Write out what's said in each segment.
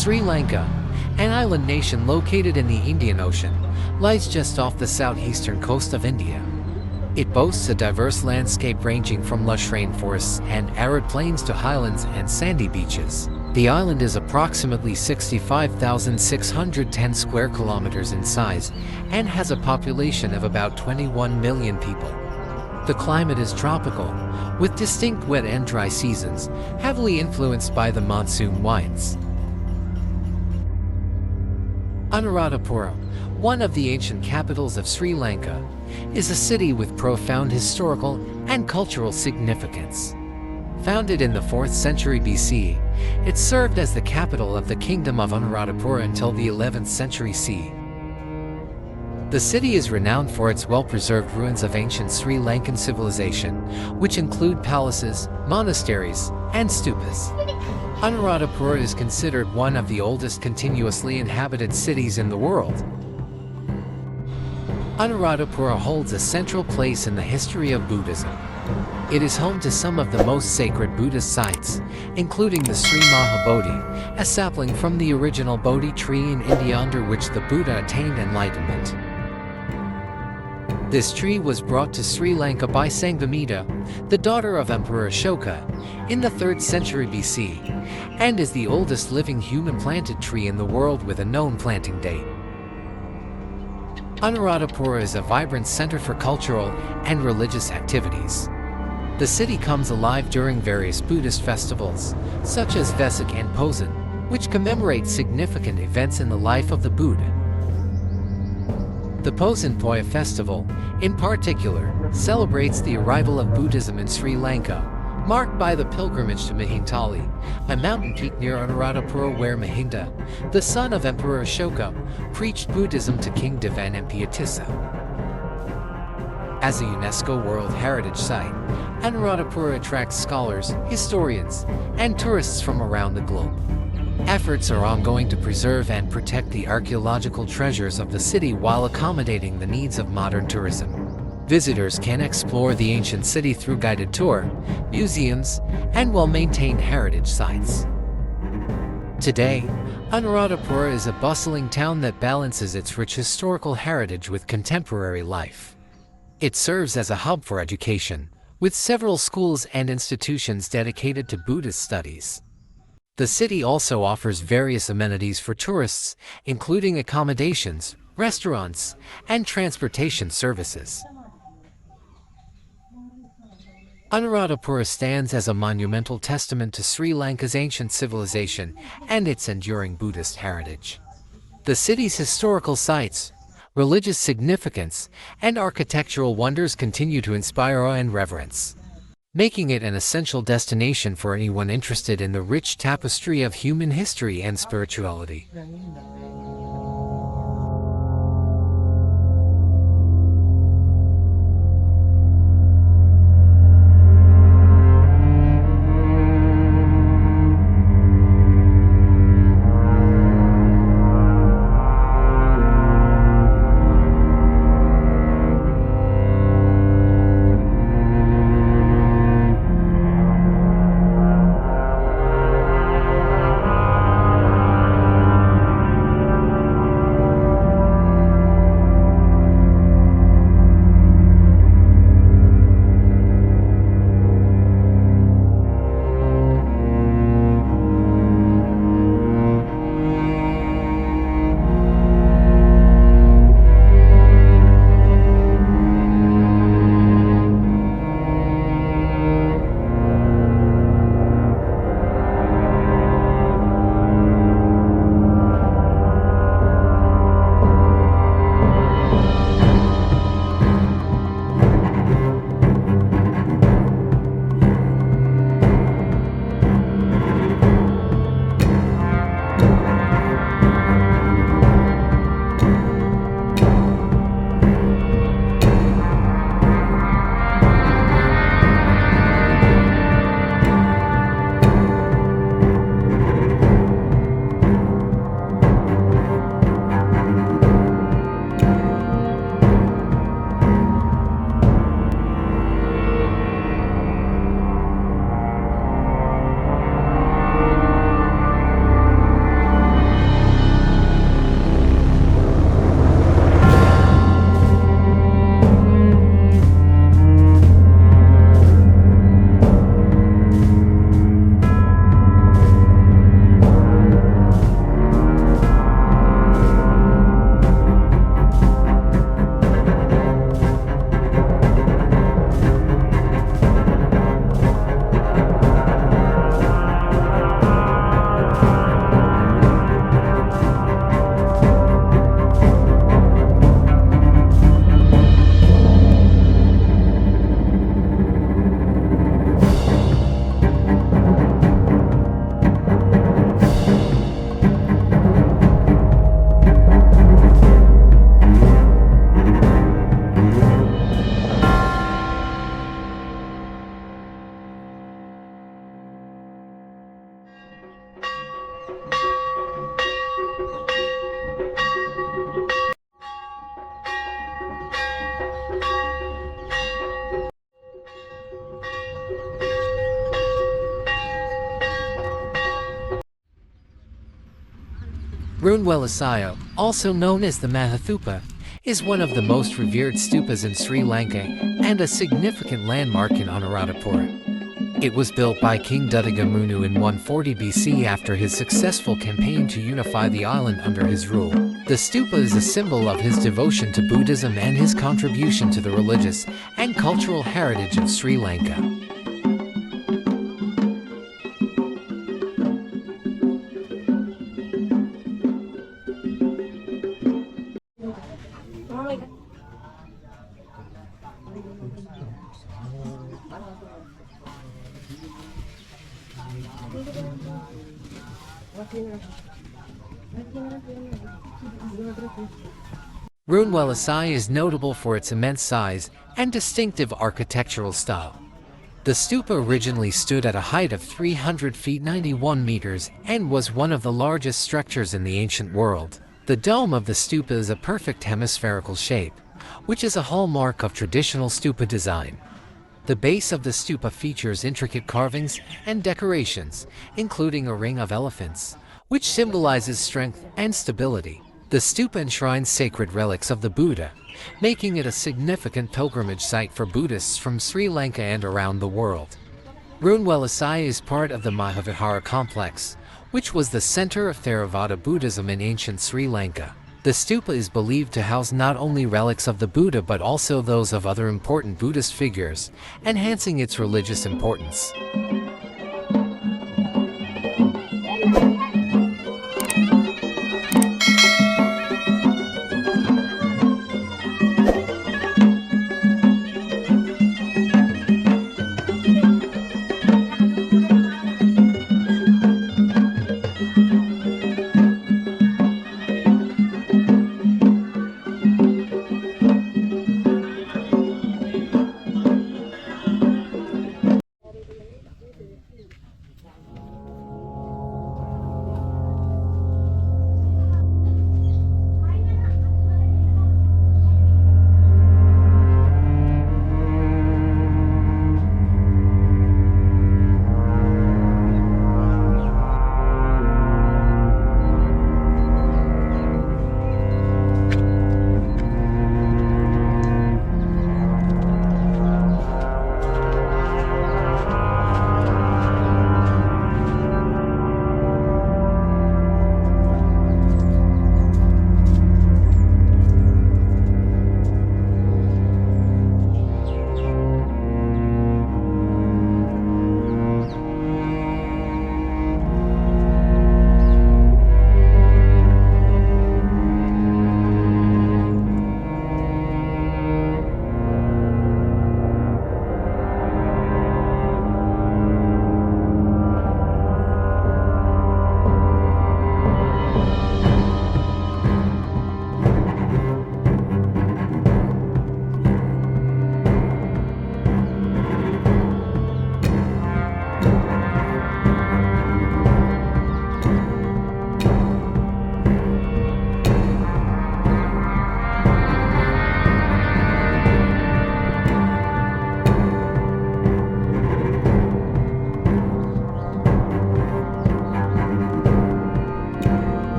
Sri Lanka, an island nation located in the Indian Ocean, lies just off the southeastern coast of India. It boasts a diverse landscape ranging from lush rainforests and arid plains to highlands and sandy beaches. The island is approximately 65,610 square kilometers in size and has a population of about 21 million people. The climate is tropical, with distinct wet and dry seasons, heavily influenced by the monsoon winds. Anuradhapura, one of the ancient capitals of Sri Lanka, is a city with profound historical and cultural significance. Founded in the 4th century BC, it served as the capital of the Kingdom of Anuradhapura until the 11th century CE. The city is renowned for its well-preserved ruins of ancient Sri Lankan civilization, which include palaces, monasteries, and stupas. Anuradhapura is considered one of the oldest continuously inhabited cities in the world. Anuradhapura holds a central place in the history of Buddhism. It is home to some of the most sacred Buddhist sites, including the Sri Mahabodhi, a sapling from the original Bodhi tree in India under which the Buddha attained enlightenment. This tree was brought to Sri Lanka by Sanghamitra, the daughter of Emperor Ashoka, in the 3rd century BC, and is the oldest living human-planted tree in the world with a known planting date. Anuradhapura is a vibrant center for cultural and religious activities. The city comes alive during various Buddhist festivals, such as Vesak and Posan, which commemorate significant events in the life of the Buddha. The Posan Poya festival, in particular, celebrates the arrival of Buddhism in Sri Lanka, marked by the pilgrimage to Mahintali, a mountain peak near Anuradhapura where Mahinda, the son of Emperor Ashoka, preached Buddhism to King Devan and Piyatissa. As a UNESCO World Heritage Site, Anuradhapura attracts scholars, historians, and tourists from around the globe. Efforts are ongoing to preserve and protect the archaeological treasures of the city while accommodating the needs of modern tourism. Visitors can explore the ancient city through guided tour, museums, and well-maintained heritage sites. Today, Anuradhapura is a bustling town that balances its rich historical heritage with contemporary life. It serves as a hub for education, with several schools and institutions dedicated to Buddhist studies. The city also offers various amenities for tourists, including accommodations, restaurants, and transportation services. Anuradhapura stands as a monumental testament to Sri Lanka's ancient civilization and its enduring Buddhist heritage. The city's historical sites, religious significance, and architectural wonders continue to inspire awe and reverence, making it an essential destination for anyone interested in the rich tapestry of human history and spirituality. Runewalasayo, also known as the Mahathupa, is one of the most revered stupas in Sri Lanka and a significant landmark in Anuradhapura. It was built by King Duttagamunu in 140 BC after his successful campaign to unify the island under his rule. The stupa is a symbol of his devotion to Buddhism and his contribution to the religious and cultural heritage of Sri Lanka. Runewalasayo is notable for its immense size and distinctive architectural style. The stupa originally stood at a height of 300 feet 91 meters and was one of the largest structures in the ancient world. The dome of the stupa is a perfect hemispherical shape, which is a hallmark of traditional stupa design. The base of the stupa features intricate carvings and decorations, including a ring of elephants, which symbolizes strength and stability. The stupa enshrines sacred relics of the Buddha, making it a significant pilgrimage site for Buddhists from Sri Lanka and around the world. Runewalasayo is part of the Mahavihara complex, which was the center of Theravada Buddhism in ancient Sri Lanka. The stupa is believed to house not only relics of the Buddha but also those of other important Buddhist figures, enhancing its religious importance.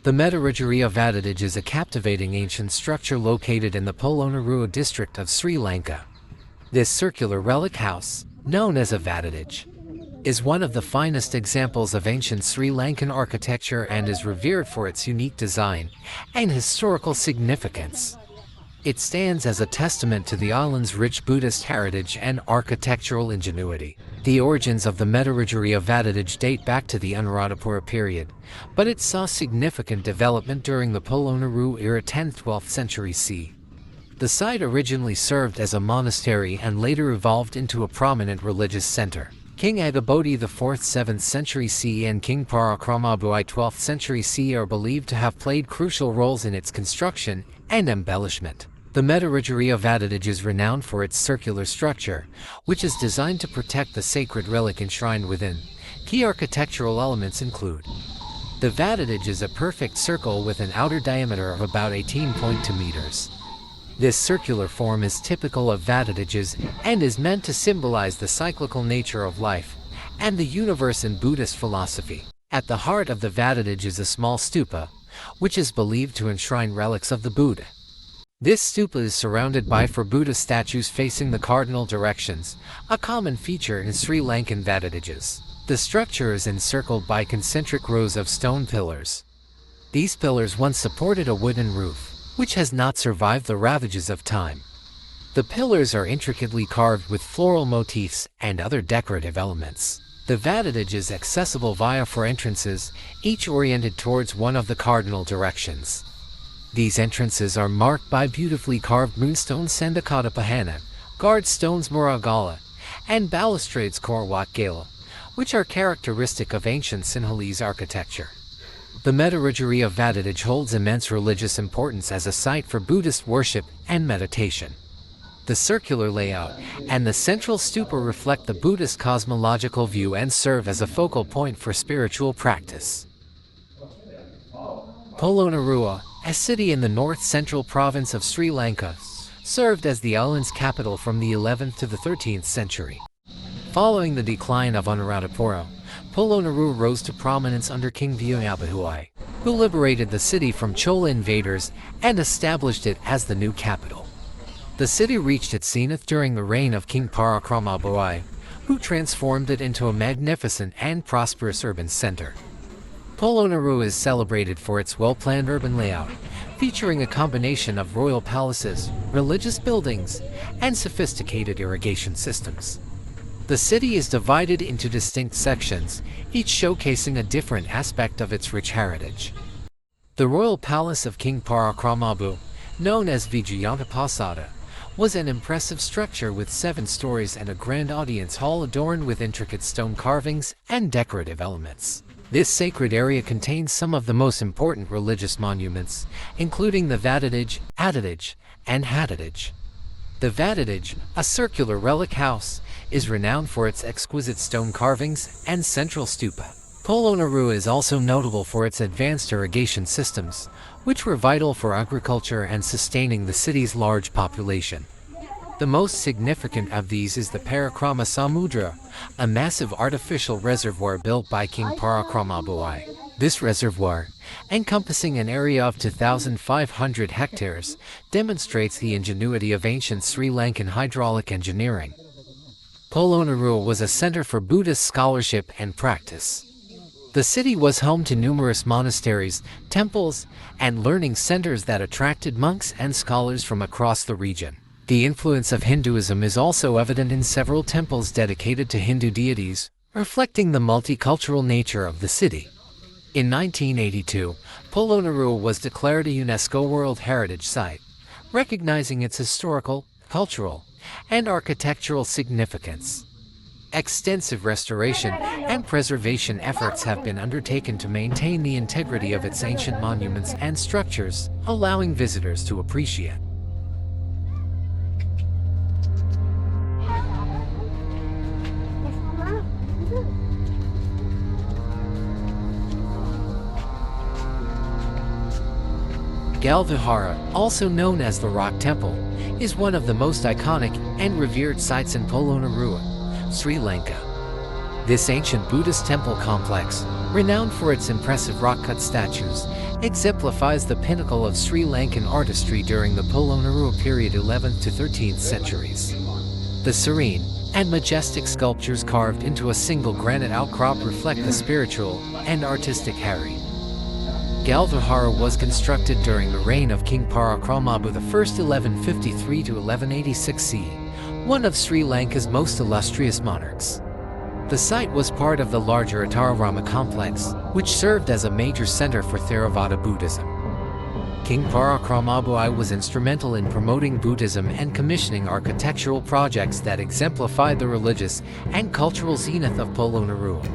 The Medarajari of Adadij is a captivating ancient structure located in the Polonnaruwa district of Sri Lanka. This circular relic house, known as a Vadadij, is one of the finest examples of ancient Sri Lankan architecture and is revered for its unique design and historical significance. It stands as a testament to the island's rich Buddhist heritage and architectural ingenuity. The origins of the Medarajari of Vadadij date back to the Anuradhapura period, but it saw significant development during the Polonnaruwa era 10th-12th century CE. The site originally served as a monastery and later evolved into a prominent religious center. King Agabodi IV 7th century CE and King Parakramabuai 12th century CE are believed to have played crucial roles in its construction and embellishment. The Medarajari of Vadadij is renowned for its circular structure, which is designed to protect the sacred relic enshrined within. Key architectural elements include: the Vadadij is a perfect circle with an outer diameter of about 18.2 meters. This circular form is typical of Vadadijes and is meant to symbolize the cyclical nature of life and the universe in Buddhist philosophy. At the heart of the Vadadij is a small stupa, which is believed to enshrine relics of the Buddha. This stupa is surrounded by four Buddha statues facing the cardinal directions, a common feature in Sri Lankan Vadadijes. The structure is encircled by concentric rows of stone pillars. These pillars once supported a wooden roof, which has not survived the ravages of time. The pillars are intricately carved with floral motifs and other decorative elements. The Vadadij is accessible via four entrances, each oriented towards one of the cardinal directions. These entrances are marked by beautifully carved moonstone Sandakatapahana, guard stones Muragala, and balustrades Korwat Gala, which are characteristic of ancient Sinhalese architecture. The Medarajari of Vadadij holds immense religious importance as a site for Buddhist worship and meditation. The circular layout and the central stupa reflect the Buddhist cosmological view and serve as a focal point for spiritual practice. Polonnaruwa, a city in the north-central province of Sri Lanka, served as the island's capital from the 11th to the 13th century. Following the decline of Anuradhapura, Polonnaruwa rose to prominence under King Vijayabhuai, who liberated the city from Chola invaders and established it as the new capital. The city reached its zenith during the reign of King Parakramabuai, who transformed it into a magnificent and prosperous urban center. Polonnaruwa is celebrated for its well-planned urban layout, featuring a combination of royal palaces, religious buildings, and sophisticated irrigation systems. The city is divided into distinct sections, each showcasing a different aspect of its rich heritage. The royal palace of King Parakramabu, known as Vijayantapasada, was an impressive structure with 7 stories and a grand audience hall adorned with intricate stone carvings and decorative elements. This sacred area contains some of the most important religious monuments, including the Vadadij, Adadij, and Hadadij. The Vadadij, a circular relic house, is renowned for its exquisite stone carvings and central stupa. Polonnaruwa is also notable for its advanced irrigation systems, which were vital for agriculture and sustaining the city's large population. The most significant of these is the Parakrama Samudra, a massive artificial reservoir built by King Parakramabuai. This reservoir, encompassing an area of 2,500 hectares, demonstrates the ingenuity of ancient Sri Lankan hydraulic engineering. Polonnaruwa was a center for Buddhist scholarship and practice. The city was home to numerous monasteries, temples, and learning centers that attracted monks and scholars from across the region. The influence of Hinduism is also evident in several temples dedicated to Hindu deities, reflecting the multicultural nature of the city. In 1982, Polonnaruwa was declared a UNESCO World Heritage Site, recognizing its historical, cultural, and architectural significance. Extensive restoration and preservation efforts have been undertaken to maintain the integrity of its ancient monuments and structures, allowing visitors to appreciate Galvihara, also known as the Rock Temple, is one of the most iconic and revered sites in Polonnaruwa, Sri Lanka. This ancient Buddhist temple complex, renowned for its impressive rock-cut statues, exemplifies the pinnacle of Sri Lankan artistry during the Polonnaruwa period 11th to 13th centuries. The serene and majestic sculptures carved into a single granite outcrop reflect the spiritual and artistic Hari. Galvihara was constructed during the reign of King Parakramabu I 1153 to 1186 CE, one of Sri Lanka's most illustrious monarchs. The site was part of the larger Attararama complex, which served as a major center for Theravada Buddhism. King Parakramabu I was instrumental in promoting Buddhism and commissioning architectural projects that exemplified the religious and cultural zenith of Polonnaruwa.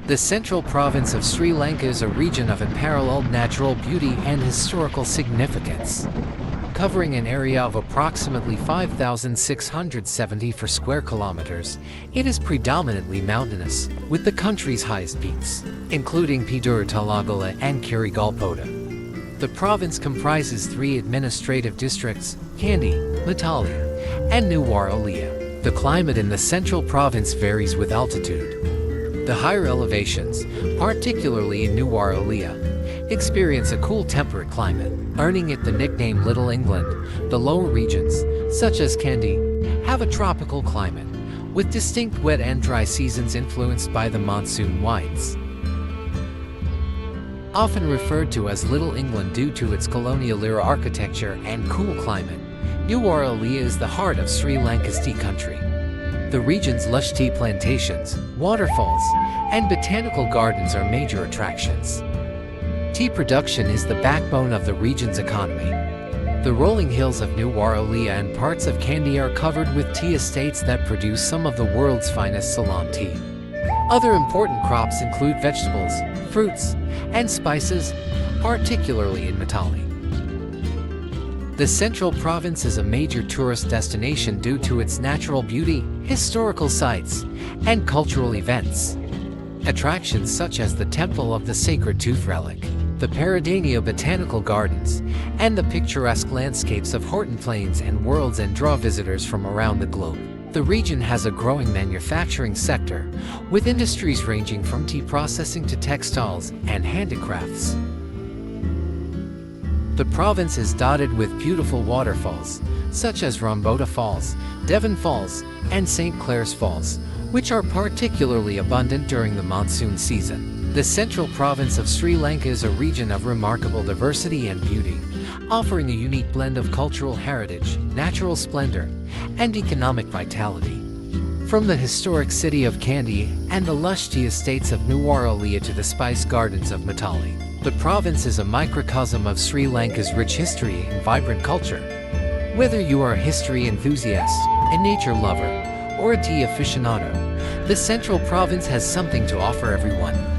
The central province of Sri Lanka is a region of unparalleled natural beauty and historical significance. Covering an area of approximately 5,674 square kilometers, it is predominantly mountainous, with the country's highest peaks, including Pidurtalagala and Kirigalpoda. The province comprises 3 administrative districts: Kandy, Matalia, and Nuwara-Eliya. The climate in the central province varies with altitude. The higher elevations, particularly in Nuwara-Eliya, experience a cool temperate climate, earning it the nickname Little England. The lower regions, such as Kandy, have a tropical climate, with distinct wet and dry seasons influenced by the monsoon winds. Often referred to as Little England due to its colonial era architecture and cool climate, Nuwara-Eliya is the heart of Sri Lanka's tea country. The region's lush tea plantations, waterfalls, and botanical gardens are major attractions. Tea production is the backbone of the region's economy. The rolling hills of Nuwara-Eliya and parts of Kandy are covered with tea estates that produce some of the world's finest Ceylon tea. Other important crops include vegetables, fruits, and spices, particularly in Matali. The Central Province is a major tourist destination due to its natural beauty, historical sites, and cultural events. Attractions such as the Temple of the Sacred Tooth Relic, the Paradania Botanical Gardens, and the picturesque landscapes of Horton Plains and Worlds and draw visitors from around the globe. The region has a growing manufacturing sector, with industries ranging from tea processing to textiles and handicrafts. The province is dotted with beautiful waterfalls, such as Rambota Falls, Devon Falls, and St. Clair's Falls, which are particularly abundant during the monsoon season. The Central Province of Sri Lanka is a region of remarkable diversity and beauty, offering a unique blend of cultural heritage, natural splendor, and economic vitality. From the historic city of Kandy and the lush tea estates of Nuwara to the spice gardens of Matali, the province is a microcosm of Sri Lanka's rich history and vibrant culture. Whether you are a history enthusiast, a nature lover, or a tea aficionado, the Central Province has something to offer everyone.